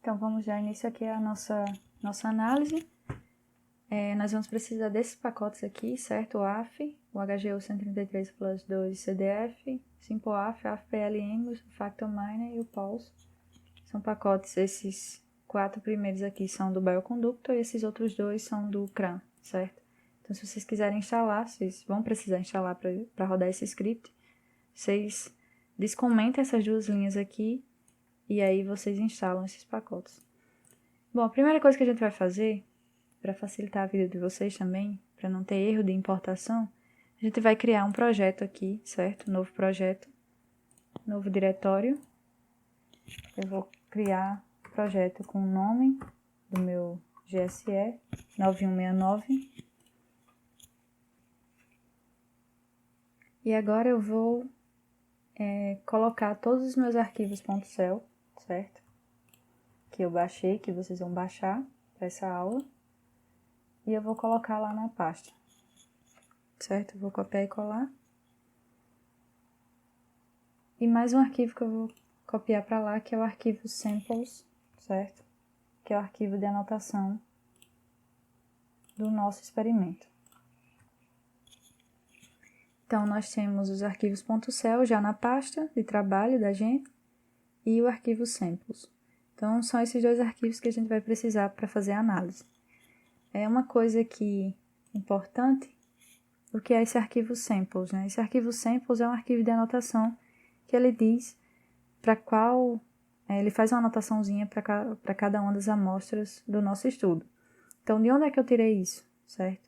Então, vamos dar início aqui à nossa análise. Nós vamos precisar desses pacotes aqui, certo? O AF, o HGU 133 Plus 2 CDF, SimpleAF, AFPLM, o FactorMiner e o Pulse. São pacotes, esses 4 primeiros aqui são do Bioconductor e esses outros 2 são do CRAN, certo? Então, se vocês quiserem instalar, vocês vão precisar instalar para rodar esse script. Vocês descomentem essas duas linhas aqui e aí vocês instalam esses pacotes. Bom, a primeira coisa que a gente vai fazer, para facilitar a vida de vocês também, para não ter erro de importação, a gente vai criar um projeto aqui, certo? Novo projeto, novo diretório. Eu vou criar um projeto com o nome do meu GSE 9169. E agora eu vou colocar todos os meus arquivos .cel, certo? Que eu baixei, que vocês vão baixar para essa aula. E eu vou colocar lá na pasta, certo? Eu vou copiar e colar. E mais um arquivo que eu vou copiar para lá, que é o arquivo samples, certo? Que é o arquivo de anotação do nosso experimento. Então, nós temos os arquivos .cel já na pasta de trabalho da gente e o arquivo samples. Então, são esses dois arquivos que a gente vai precisar para fazer a análise. É uma coisa aqui importante, o que é esse arquivo samples, né? Esse arquivo samples é um arquivo de anotação que ele diz para qual... ele faz uma anotaçãozinha para cada uma das amostras do nosso estudo. Então, de onde é que eu tirei isso, certo?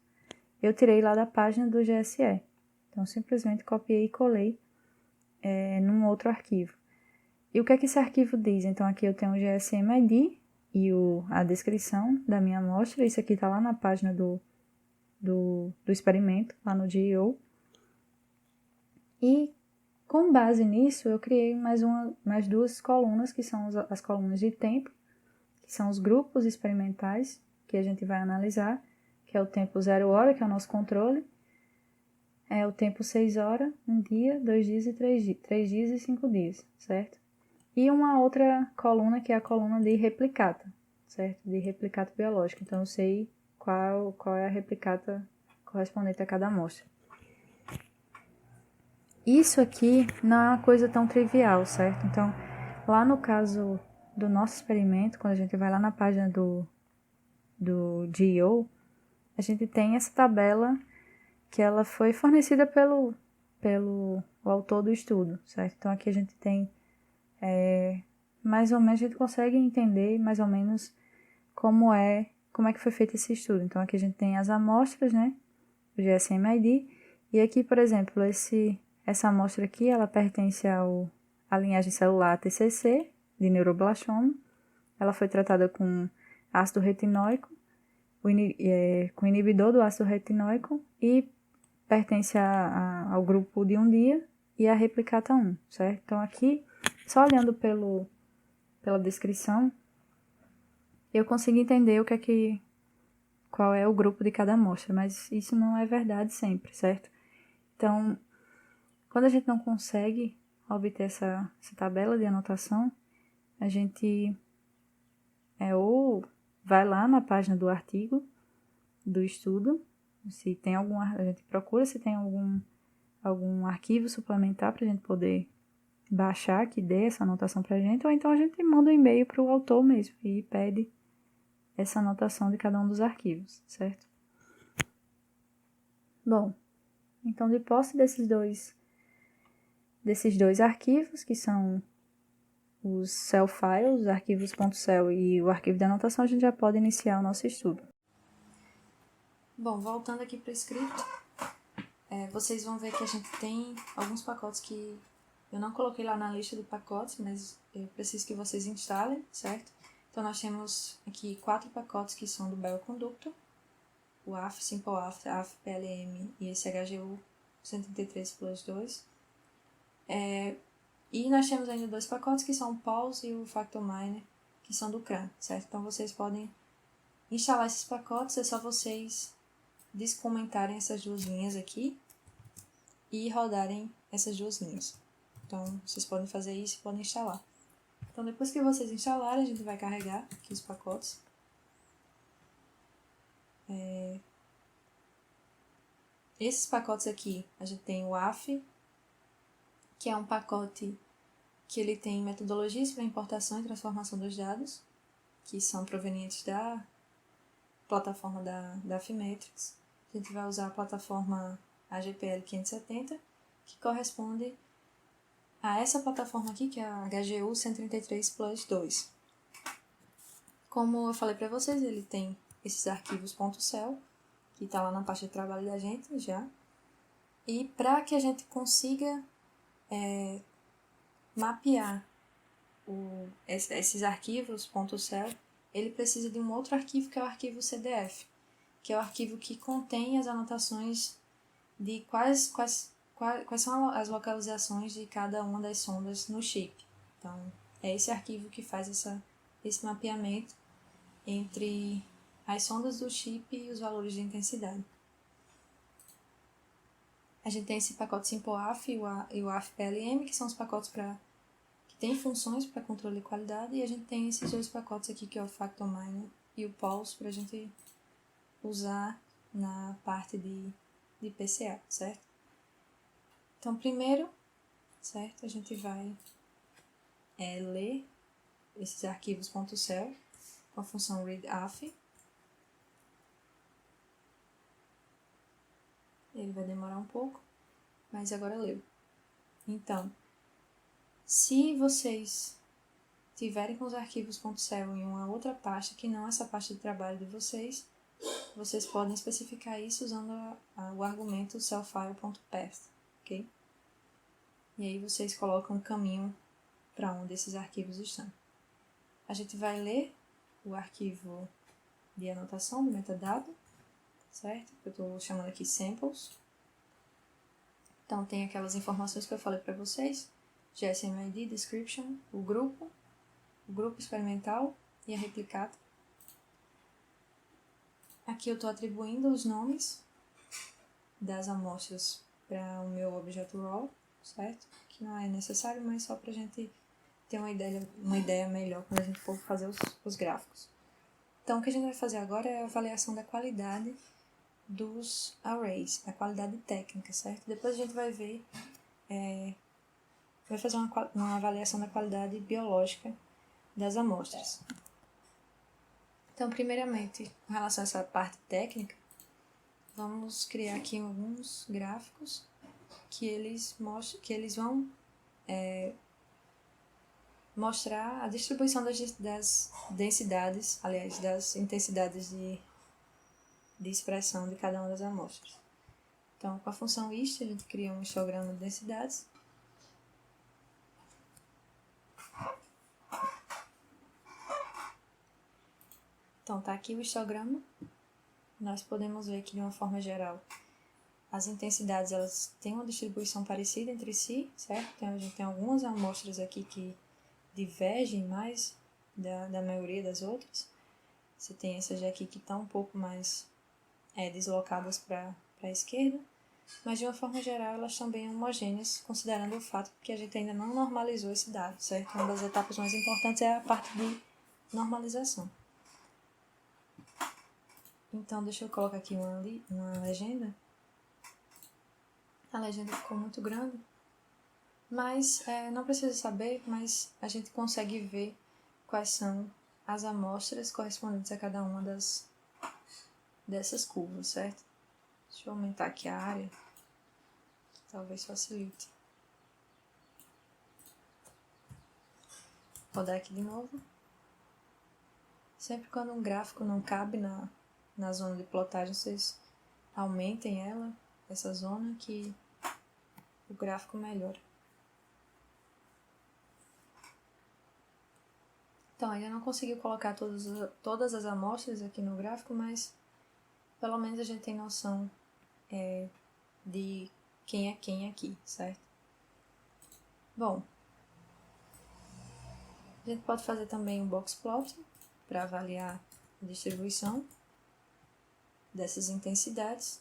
Eu tirei lá da página do GSE. Então, simplesmente copiei e colei num outro arquivo. E o que é que esse arquivo diz? Então, aqui eu tenho o GSM-ID e a descrição da minha amostra. Isso aqui está lá na página do experimento, lá no GEO. E, com base nisso, eu criei mais duas colunas, que são as colunas de tempo, que são os grupos experimentais que a gente vai analisar, que é o tempo 0 hora, que é o nosso controle, é o tempo 6 horas, 1 dia, 2 dias e 3 dias e 5 dias, certo? E uma outra coluna que é a coluna de replicata, certo? De replicata biológica. Então, eu sei qual é a replicata correspondente a cada amostra. Isso aqui não é uma coisa tão trivial, certo? Então, lá no caso do nosso experimento, quando a gente vai lá na página do GEO, a gente tem essa tabela que ela foi fornecida pelo o autor do estudo, certo? Então, aqui a gente tem, mais ou menos, a gente consegue entender mais ou menos como é que foi feito esse estudo. Então, aqui a gente tem as amostras, né? O GSM-ID. E aqui, por exemplo, essa amostra aqui, ela pertence à linhagem celular TCC, de neuroblastoma. Ela foi tratada com ácido retinóico, com inibidor do ácido retinóico e pertence ao grupo de 1 dia e a replicata 1, certo? Então, aqui, só olhando pela descrição, eu consigo entender qual é o grupo de cada amostra, mas isso não é verdade sempre, certo? Então, quando a gente não consegue obter essa tabela de anotação, a gente ou vai lá na página do artigo, do estudo, se tem a gente procura se tem algum arquivo suplementar para a gente poder baixar, que dê essa anotação para a gente, ou então a gente manda um e-mail para o autor mesmo e pede essa anotação de cada um dos arquivos, certo? Bom, então de posse desses dois arquivos, que são os cell files, os arquivos .cel e o arquivo de anotação, a gente já pode iniciar o nosso estudo. Bom, voltando aqui para o script, vocês vão ver que a gente tem alguns pacotes que eu não coloquei lá na lista de pacotes, mas eu preciso que vocês instalem, certo? Então, nós temos aqui 4 pacotes que são do Bioconductor, o AF, SimpleAF, AFPLM e esse HGU 133 Plus 2. E nós temos ainda 2 pacotes que são o Pulse e o FactorMiner, que são do CRAN, certo? Então, vocês podem instalar esses pacotes, é só vocês descomentarem essas duas linhas aqui e rodarem essas duas linhas. Então, vocês podem fazer isso e podem instalar. Então, depois que vocês instalarem, a gente vai carregar aqui os pacotes. Esses pacotes aqui, a gente tem o AF, que é um pacote que ele tem metodologias para importação e transformação dos dados, que são provenientes da plataforma da Affymetrix. A gente vai usar a plataforma AGPL 570, que corresponde a essa plataforma aqui, que é a HGU 133 Plus 2. Como eu falei para vocês, ele tem esses arquivos .cel, que está lá na pasta de trabalho da gente já. E para que a gente consiga mapear esses arquivos .cel, ele precisa de um outro arquivo, que é o arquivo CDF, que é o arquivo que contém as anotações de quais são as localizações de cada uma das sondas no chip. Então, é esse arquivo que faz esse mapeamento entre as sondas do chip e os valores de intensidade. A gente tem esse pacote SimpleAF e o AF-PLM, que são os pacotes que têm funções para controle de qualidade, e a gente tem esses dois pacotes aqui, que é o FactorMiner e o Pulse, para a gente usar na parte de PCA, certo? Então, primeiro, certo, a gente vai ler esses arquivos .cel com a função readAF. Ele vai demorar um pouco, mas agora leu. Então, se vocês tiverem com os arquivos .cel em uma outra pasta, que não essa pasta de trabalho de vocês, vocês podem especificar isso usando o argumento cellfile.path, ok? E aí vocês colocam o caminho para onde esses arquivos estão. A gente vai ler o arquivo de anotação do metadado, certo? Eu estou chamando aqui samples. Então tem aquelas informações que eu falei para vocês: GSM-ID, description, o grupo experimental e a replicata. Aqui eu estou atribuindo os nomes das amostras para o meu objeto raw, certo? Que não é necessário, mas só para a gente ter uma ideia melhor quando a gente for fazer os gráficos. Então, o que a gente vai fazer agora é a avaliação da qualidade dos arrays, a qualidade técnica, certo? Depois a gente vai ver, vai fazer uma avaliação da qualidade biológica das amostras. Então, primeiramente, com relação a essa parte técnica, vamos criar aqui alguns gráficos que eles vão mostrar a distribuição das densidades, aliás, das intensidades de expressão de cada uma das amostras. Então, com a função hist, a gente cria um histograma de densidades. Então, tá aqui o histograma. Nós podemos ver que, de uma forma geral, as intensidades elas têm uma distribuição parecida entre si, certo? Então, a gente tem algumas amostras aqui que divergem mais da maioria das outras. Você tem essas aqui que estão um pouco mais deslocadas para a esquerda, mas de uma forma geral elas estão bem homogêneas, considerando o fato que a gente ainda não normalizou esse dado, certo? Uma das etapas mais importantes é a parte de normalização. Então, deixa eu colocar aqui uma legenda. A legenda ficou muito grande, mas não precisa saber, mas a gente consegue ver quais são as amostras correspondentes a cada uma dessas curvas, certo? Deixa eu aumentar aqui a área, talvez facilite. Vou rodar aqui de novo. Sempre quando um gráfico não cabe na zona de plotagem, vocês aumentem essa zona, que o gráfico melhora. Então, ainda não conseguiu colocar todas as amostras aqui no gráfico, mas pelo menos a gente tem noção de quem é quem aqui, certo? Bom, a gente pode fazer também um box plot para avaliar a distribuição dessas intensidades.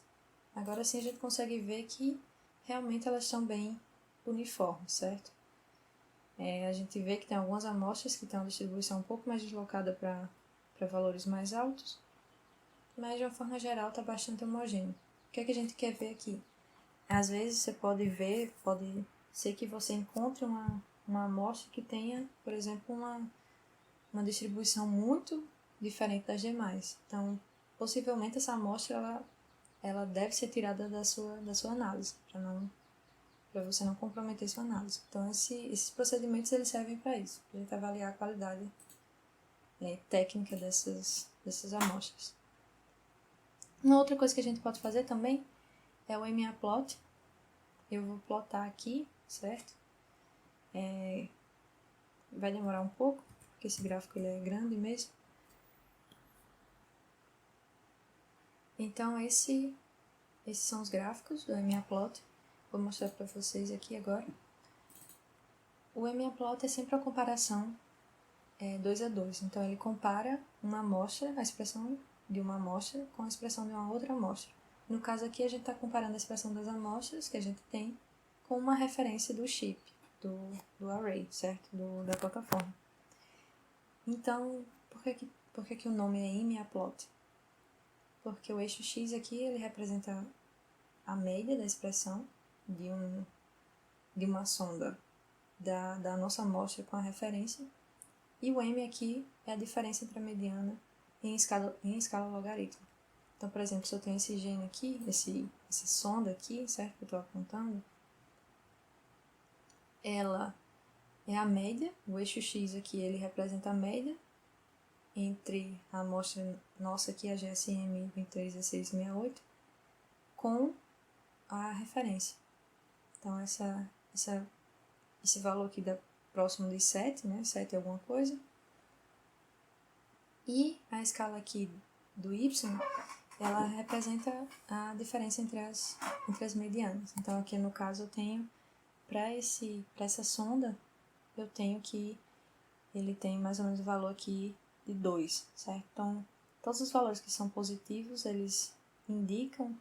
Agora sim a gente consegue ver que realmente elas estão bem uniformes, certo? A gente vê que tem algumas amostras que têm uma distribuição um pouco mais deslocada para valores mais altos, mas de uma forma geral está bastante homogêneo. O que é que a gente quer ver aqui? Às vezes você pode ver, pode ser que você encontre uma amostra que tenha, por exemplo, uma distribuição muito diferente das demais. Então, possivelmente essa amostra ela deve ser tirada da sua análise, para você não comprometer sua análise. Então, esses procedimentos eles servem para isso, para a gente avaliar a qualidade técnica dessas amostras. Uma outra coisa que a gente pode fazer também é o MAplot. Eu vou plotar aqui, certo? Vai demorar um pouco, porque esse gráfico ele é grande mesmo. Então, esses são os gráficos do MAplot. Vou mostrar para vocês aqui agora. O MAplot é sempre a comparação 2 a 2. Então, ele compara uma amostra, a expressão de uma amostra, com a expressão de uma outra amostra. No caso aqui, a gente está comparando a expressão das amostras que a gente tem com uma referência do chip, do array, certo? Da plataforma. Então, por que o nome é MAplot? Porque o eixo X aqui, ele representa a média da expressão de uma sonda da nossa amostra com a referência, e o M aqui é a diferença entre a mediana em escala logarítmica. Então, por exemplo, se eu tenho esse gene aqui, essa sonda aqui, certo, que eu estou apontando, ela é a média, o eixo X aqui ele representa a média entre a amostra nossa aqui, a GSM 231668, com a referência. Então, esse valor aqui dá próximo de 7, né? 7 é alguma coisa. E a escala aqui do Y, ela representa a diferença entre as medianas. Então, aqui no caso, eu tenho, para essa sonda, eu tenho que ele tem mais ou menos o valor aqui de 2, certo? Então, todos os valores que são positivos, eles indicam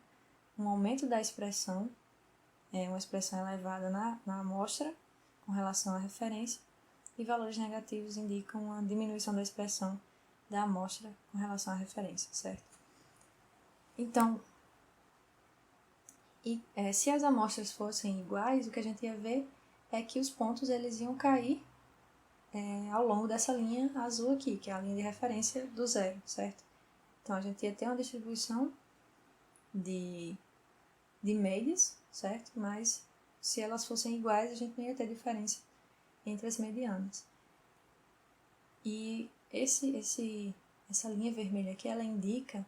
um aumento da expressão, uma expressão elevada na amostra com relação à referência, e valores negativos indicam uma diminuição da expressão da amostra com relação à referência, certo? Então, se as amostras fossem iguais, o que a gente ia ver é que os pontos eles iam cair ao longo dessa linha azul aqui, que é a linha de referência do zero, certo? Então, a gente ia ter uma distribuição de médias, certo? Mas se elas fossem iguais, a gente não ia ter diferença entre as medianas. E essa linha vermelha aqui, ela indica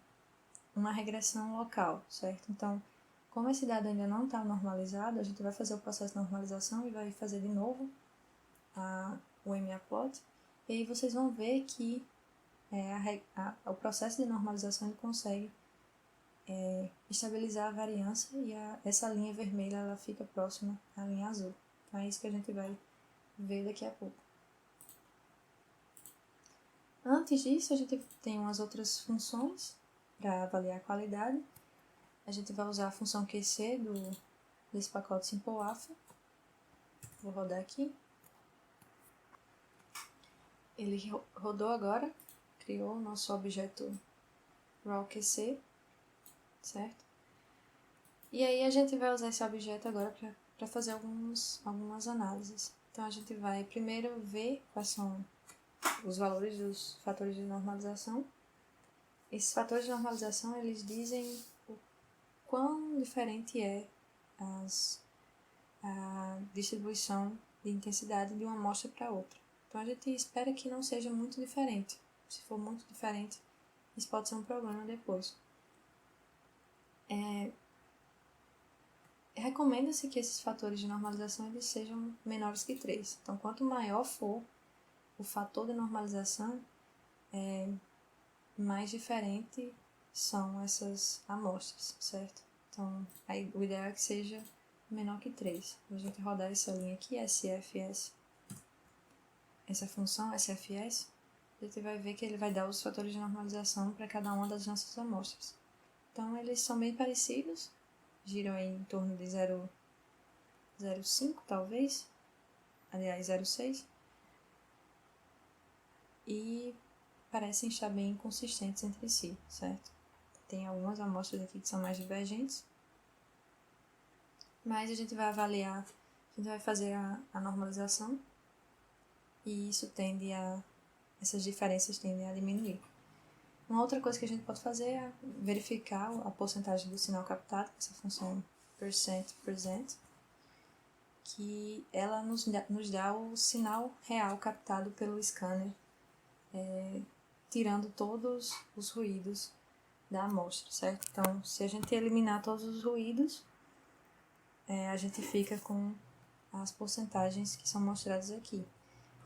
uma regressão local, certo? Então, como esse dado ainda não está normalizado, a gente vai fazer o processo de normalização e vai fazer de novo o MAplot, e aí vocês vão ver que o processo de normalização ele consegue estabilizar a variância e essa linha vermelha ela fica próxima à linha azul. Então é isso que a gente vai ver daqui a pouco. Antes disso, a gente tem umas outras funções para avaliar a qualidade. A gente vai usar a função QC desse pacote SimpleAlpha. Vou rodar aqui. Ele rodou agora, criou o nosso objeto rawQC, certo? E aí a gente vai usar esse objeto agora para fazer algumas análises. Então a gente vai primeiro ver quais são os valores dos fatores de normalização. Esses fatores de normalização eles dizem o quão diferente é a distribuição de intensidade de uma amostra para outra. Então a gente espera que não seja muito diferente. Se for muito diferente, isso pode ser um problema depois. Recomenda-se que esses fatores de normalização eles sejam menores que 3. Então, quanto maior for o fator de normalização, mais diferente são essas amostras, certo? Então, aí, o ideal é que seja menor que 3. A gente rodar essa linha aqui, SFS, essa função SFS, a gente vai ver que ele vai dar os fatores de normalização para cada uma das nossas amostras. Então, eles são bem parecidos, giram aí em torno de 0,05 talvez. aliás 0,6, e parecem estar bem consistentes entre si, certo? Tem algumas amostras aqui que são mais divergentes, mas a gente vai avaliar, a gente vai fazer a normalização, e essas diferenças tendem a diminuir. Uma outra coisa que a gente pode fazer é verificar a porcentagem do sinal captado, essa função %, que ela nos dá o sinal real captado pelo scanner, tirando todos os ruídos da amostra, certo? Então, se a gente eliminar todos os ruídos, a gente fica com as porcentagens que são mostradas aqui.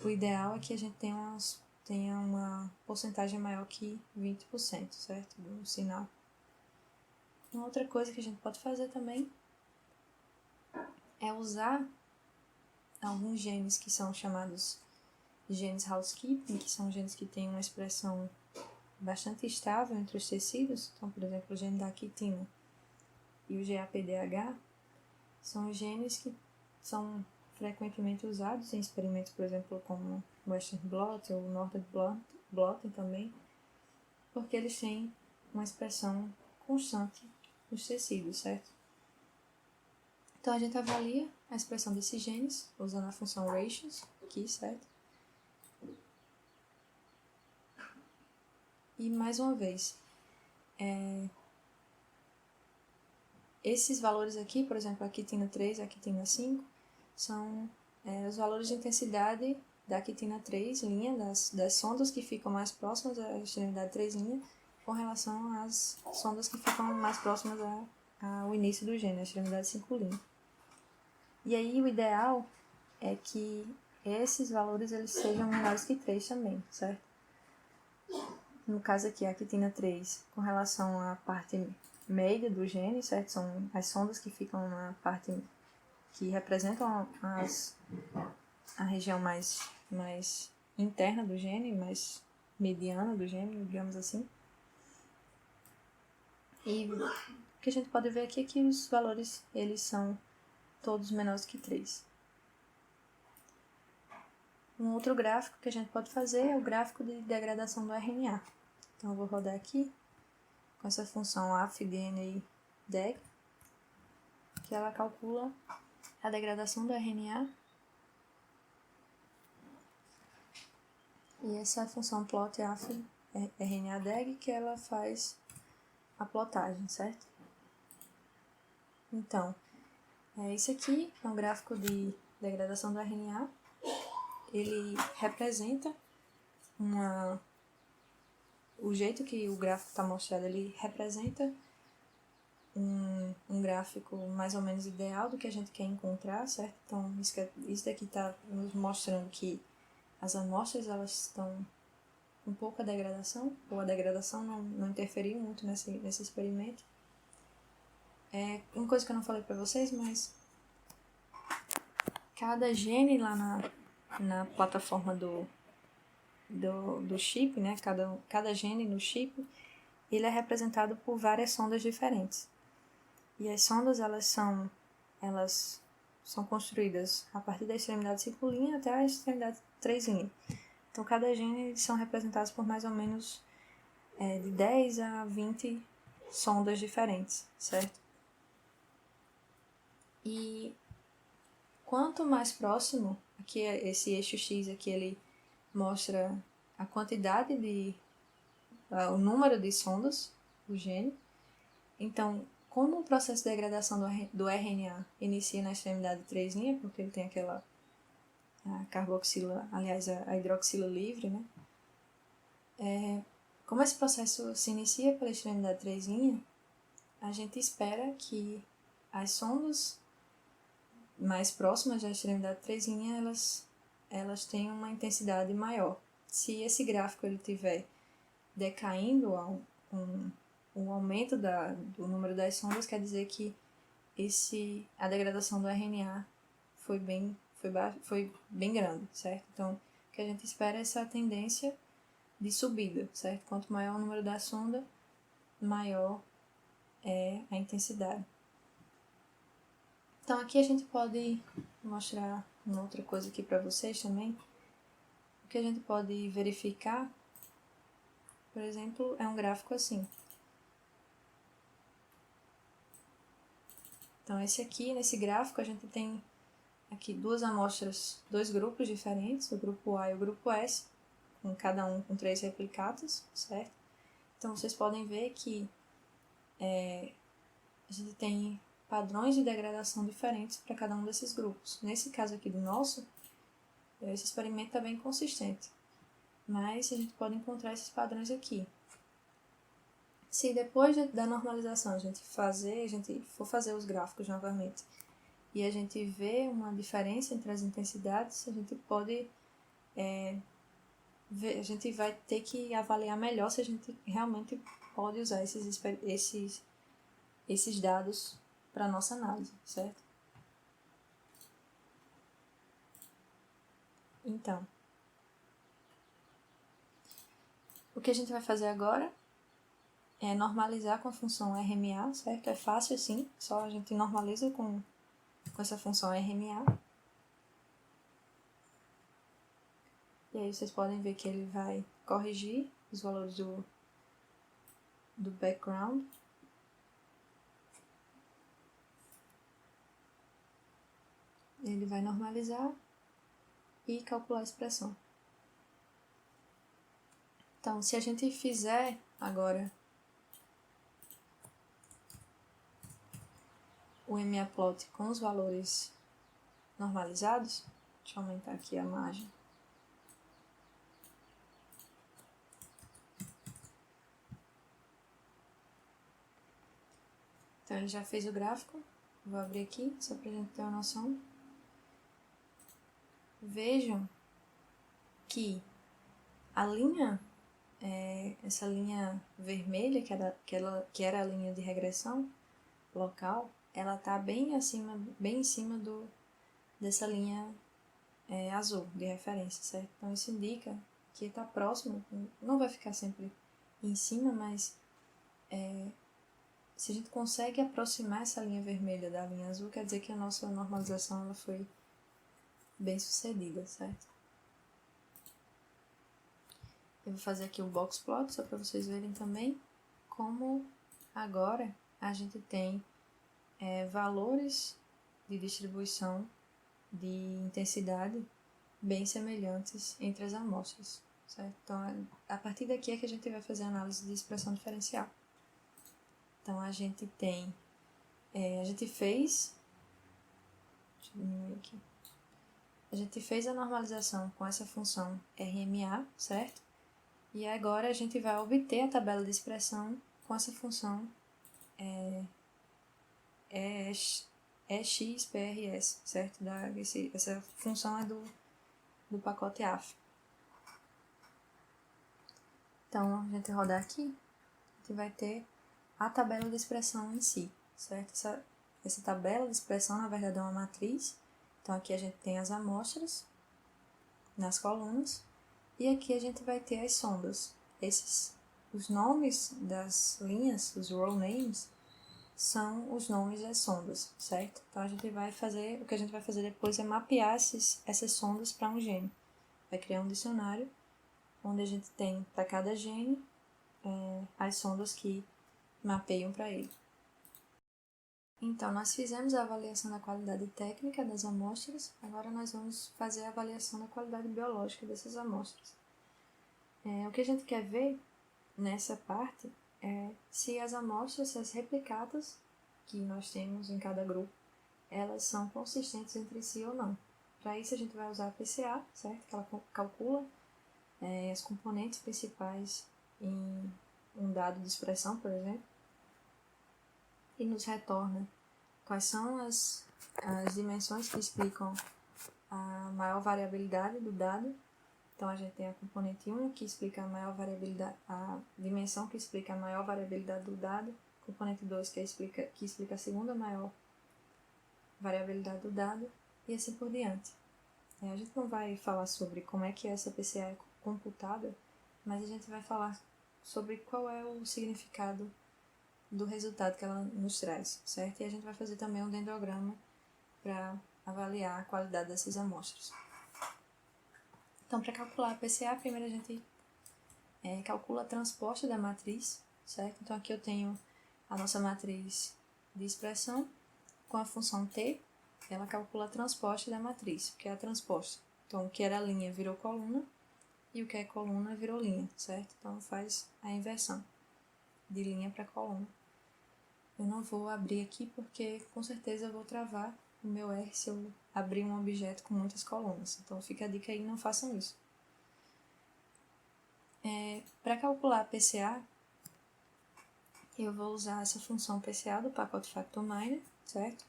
O ideal é que a gente tenha uma porcentagem maior que 20%, certo? Do sinal. Uma outra coisa que a gente pode fazer também é usar alguns genes que são chamados de genes housekeeping, que são genes que têm uma expressão bastante estável entre os tecidos. Então, por exemplo, o gene da quitina e o GAPDH são genes que são frequentemente usados em experimentos, por exemplo, como o Western blot ou o Northern blot também, porque eles têm uma expressão constante nos tecidos, certo? Então, a gente avalia a expressão desses genes usando a função ratios aqui, certo? E, mais uma vez, esses valores aqui, por exemplo, a quitina 3 e a quitina 5, são os valores de intensidade da quitina 3', das sondas que ficam mais próximas da extremidade 3', com relação às sondas que ficam mais próximas ao início do gene, a extremidade 5'. E aí o ideal é que esses valores eles sejam menores que 3 também, certo? No caso aqui, a quitina 3, com relação à parte média do gene, certo? São as sondas que ficam na parte que representam a região mais interna do gene, mais mediana do gene, digamos assim. E o que a gente pode ver aqui é que os valores eles são todos menores que 3. Um outro gráfico que a gente pode fazer é o gráfico de degradação do RNA. Então, eu vou rodar aqui com essa função afDNA-deg, que ela calcula a degradação do RNA. E essa função plot afRNA-deg que ela faz a plotagem, certo? Então, isso aqui é um gráfico de degradação do RNA. Ele representa o jeito que o gráfico está mostrado, ele representa um gráfico mais ou menos ideal do que a gente quer encontrar, certo? Então, isso daqui está nos mostrando que as amostras elas estão com pouca degradação, ou a degradação não interferiu muito nesse experimento. Uma coisa que eu não falei para vocês, mas cada gene lá na plataforma do chip, né? Cada gene no chip, ele é representado por várias sondas diferentes. E as sondas, elas são construídas a partir da extremidade 5' até a extremidade 3'. Então, cada gene eles são representados por mais ou menos de 10 a 20 sondas diferentes, certo? E quanto mais próximo, aqui esse eixo X aqui, ele mostra a quantidade o número de sondas do gene. Então, como o processo de degradação do RNA inicia na extremidade 3', porque ele tem aquela carboxila, aliás, a hidroxila livre, né? Como esse processo se inicia pela extremidade 3', a gente espera que as sondas mais próximas da extremidade 3', elas tenham uma intensidade maior. Se esse gráfico ele estiver decaindo o aumento do número das sondas, quer dizer que a degradação do RNA foi bem grande, certo? Então, o que a gente espera é essa tendência de subida, certo? Quanto maior o número da sonda, maior é a intensidade. Então, aqui a gente pode mostrar uma outra coisa aqui para vocês também. O que a gente pode verificar, por exemplo, é um gráfico assim. Então, esse aqui, nesse gráfico, a gente tem aqui duas amostras, dois grupos diferentes, o grupo A e o grupo S, com cada um com 3 replicados, certo? Então, vocês podem ver que a gente tem padrões de degradação diferentes para cada um desses grupos. Nesse caso aqui do nosso, esse experimento está bem consistente, mas a gente pode encontrar esses padrões aqui. Se depois da normalização a gente for fazer os gráficos novamente e a gente vê uma diferença entre as intensidades, a gente pode a gente vai ter que avaliar melhor se a gente realmente pode usar esses dados para a nossa análise, certo? Então, o que a gente vai fazer agora é normalizar com a função RMA, certo? É fácil assim, só a gente normaliza com essa função RMA. E aí vocês podem ver que ele vai corrigir os valores do background. Ele vai normalizar e calcular a expressão. Então, se a gente fizer agora o MAplot com os valores normalizados, deixa eu aumentar aqui a margem. Então, ele já fez o gráfico. Vou abrir aqui, só para a gente ter uma noção. Vejam que a linha, essa linha vermelha, que era a linha de regressão local, ela está bem em cima dessa linha azul de referência, certo? Então, isso indica que está próximo, não vai ficar sempre em cima, mas se a gente consegue aproximar essa linha vermelha da linha azul, quer dizer que a nossa normalização ela foi bem sucedida, certo? Eu vou fazer aqui o box plot, só para vocês verem também como agora a gente tem valores de distribuição de intensidade bem semelhantes entre as amostras, certo? Então, a partir daqui é que a gente vai fazer a análise de expressão diferencial. Então, a gente tem, a gente fez, deixa eu diminuir aqui, a gente fez a normalização com essa função RMA, certo? E agora a gente vai obter a tabela de expressão com essa função EXPRS, certo? Essa função é do pacote AF. Então, a gente rodar aqui, a gente vai ter a tabela de expressão em si, certo? Essa tabela de expressão, na verdade, é uma matriz. Então, aqui a gente tem as amostras nas colunas e aqui a gente vai ter as sondas. Os nomes das linhas, os row names, são os nomes das sondas, certo? Então, o que a gente vai fazer depois é mapear essas sondas para um gene. Vai criar um dicionário onde a gente tem para cada gene as sondas que mapeiam para ele. Então, nós fizemos a avaliação da qualidade técnica das amostras, agora nós vamos fazer a avaliação da qualidade biológica dessas amostras. O que a gente quer ver nessa parte é se as amostras, se as replicadas que nós temos em cada grupo, elas são consistentes entre si ou não. Para isso a gente vai usar a PCA, certo? Que ela calcula as componentes principais em um dado de expressão, por exemplo, e nos retorna quais são as dimensões que explicam a maior variabilidade do dado. Então, a gente tem a componente 1, que explica a maior variabilidade, a dimensão que explica a maior variabilidade do dado, componente 2, que explica a segunda maior variabilidade do dado, e assim por diante. A gente não vai falar sobre como é que essa PCA é computada, mas a gente vai falar sobre qual é o significado do resultado que ela nos traz, certo? E a gente vai fazer também um dendrograma para avaliar a qualidade dessas amostras. Então, para calcular a PCA, primeiro a gente calcula a transposta da matriz, certo? Então, aqui eu tenho a nossa matriz de expressão com a função t, ela calcula a transposta da matriz, que é a transposta. Então, o que era linha virou coluna e o que é coluna virou linha, certo? Então, faz a inversão de linha para coluna. Eu não vou abrir aqui porque com certeza eu vou travar o meu R se eu abrir um objeto com muitas colunas. Então, fica a dica aí, não façam isso. Para calcular a PCA, eu vou usar essa função PCA do pacote FactorMiner, certo?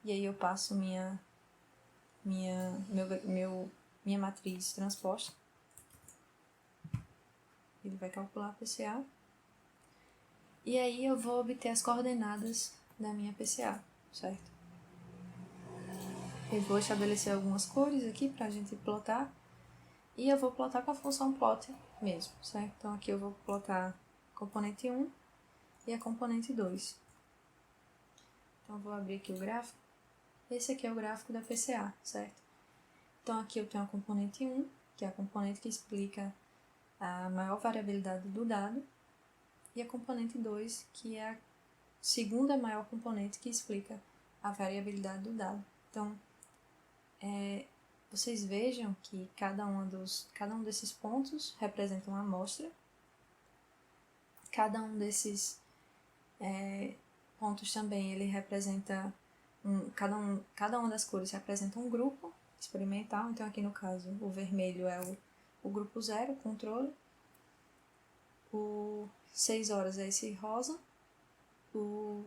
E aí eu passo minha matriz transposta. Ele vai calcular a PCA. E aí eu vou obter as coordenadas da minha PCA, certo? Eu vou estabelecer algumas cores aqui pra gente plotar. E eu vou plotar com a função plot mesmo, certo? Então aqui eu vou plotar a componente 1 e a componente 2. Então eu vou abrir aqui o gráfico. Esse aqui é o gráfico da PCA, certo? Então aqui eu tenho a componente 1, que é a componente que explica a maior variabilidade do dado, e a componente 2, que é a segunda maior componente que explica a variabilidade do dado. Então, vocês vejam que cada um desses pontos representa uma amostra. Cada um desses pontos também ele representa cada uma das cores representa um grupo experimental. Então aqui no caso o vermelho é o grupo 0, controle. O 6 horas é esse rosa. O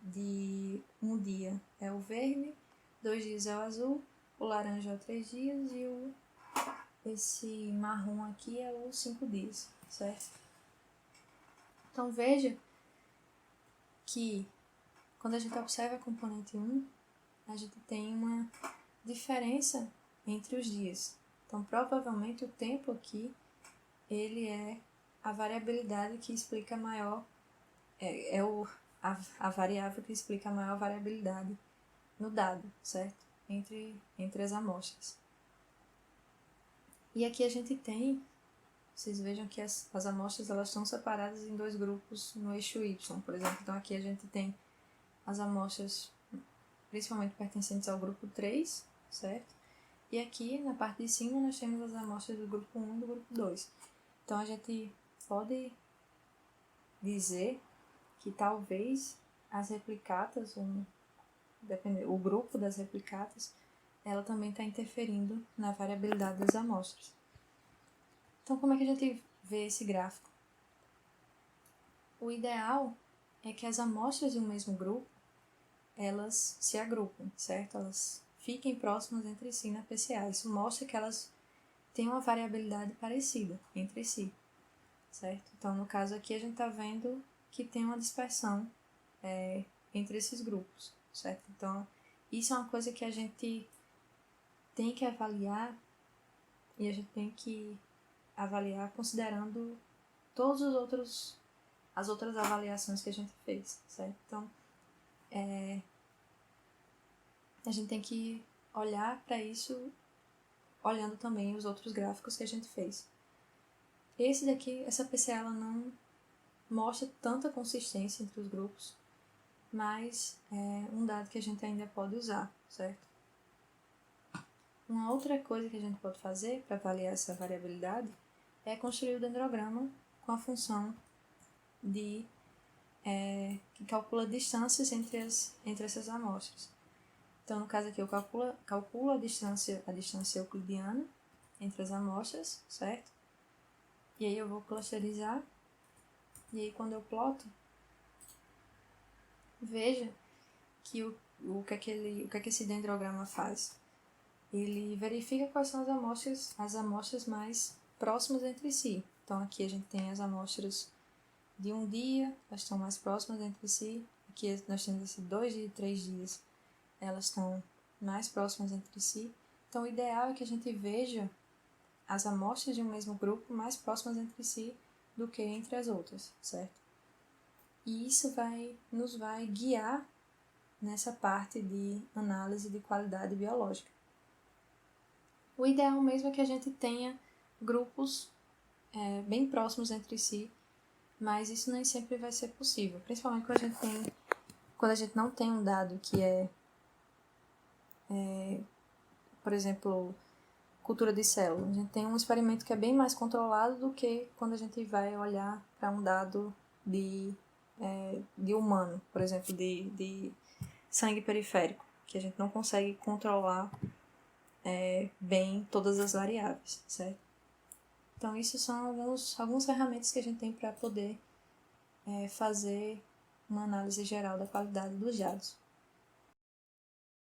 de um dia é o verde, 2 dias é o azul, o laranja é o 3 dias e esse marrom aqui é o 5 dias, certo? Então veja que quando a gente observa a componente 1, a gente tem uma diferença entre os dias. Então provavelmente o tempo aqui, ele é a variabilidade que explica maior, a variável que explica a maior variabilidade no dado, certo? Entre as amostras. E aqui a gente tem, vocês vejam que as amostras elas estão separadas em dois grupos no eixo Y, por exemplo. Então aqui a gente tem as amostras principalmente pertencentes ao grupo 3, certo? E aqui na parte de cima nós temos as amostras do grupo 1 e do grupo 2. Então a gente pode dizer que talvez as replicatas, o grupo das replicatas, ela também está interferindo na variabilidade das amostras. Então, como é que a gente vê esse gráfico? O ideal é que as amostras de um mesmo grupo, elas se agrupem, certo? Elas fiquem próximas entre si na PCA. Isso mostra que elas têm uma variabilidade parecida entre si, certo? Então, no caso aqui, a gente está vendo que tem uma dispersão entre esses grupos, certo? Então, isso é uma coisa que a gente tem que avaliar e a gente tem que avaliar considerando as outras avaliações que a gente fez, certo? Então, a gente tem que olhar para isso olhando também os outros gráficos que a gente fez. Esse daqui, essa PCA, ela não mostra tanta consistência entre os grupos, mas é um dado que a gente ainda pode usar, certo? Uma outra coisa que a gente pode fazer para avaliar essa variabilidade é construir o dendrograma com a função que calcula distâncias entre essas amostras. Então, no caso aqui, eu calculo a distância euclidiana entre as amostras, certo? E aí eu vou clusterizar. E aí, quando eu ploto, veja que o que é que esse dendrograma faz. Ele verifica quais são as amostras mais próximas entre si. Então, aqui a gente tem as amostras de um dia, elas estão mais próximas entre si. Aqui nós temos esses 2 dias e 3 dias, elas estão mais próximas entre si. Então, o ideal é que a gente veja as amostras de um mesmo grupo mais próximas entre si do que entre as outras, certo? E isso nos vai guiar nessa parte de análise de qualidade biológica. O ideal mesmo é que a gente tenha grupos bem próximos entre si, mas isso nem sempre vai ser possível, principalmente quando a gente não tem um dado que por exemplo, cultura de célula. A gente tem um experimento que é bem mais controlado do que quando a gente vai olhar para um dado de humano, por exemplo, de sangue periférico, que a gente não consegue controlar bem todas as variáveis, certo? Então, isso são algumas ferramentas que a gente tem para poder fazer uma análise geral da qualidade dos dados.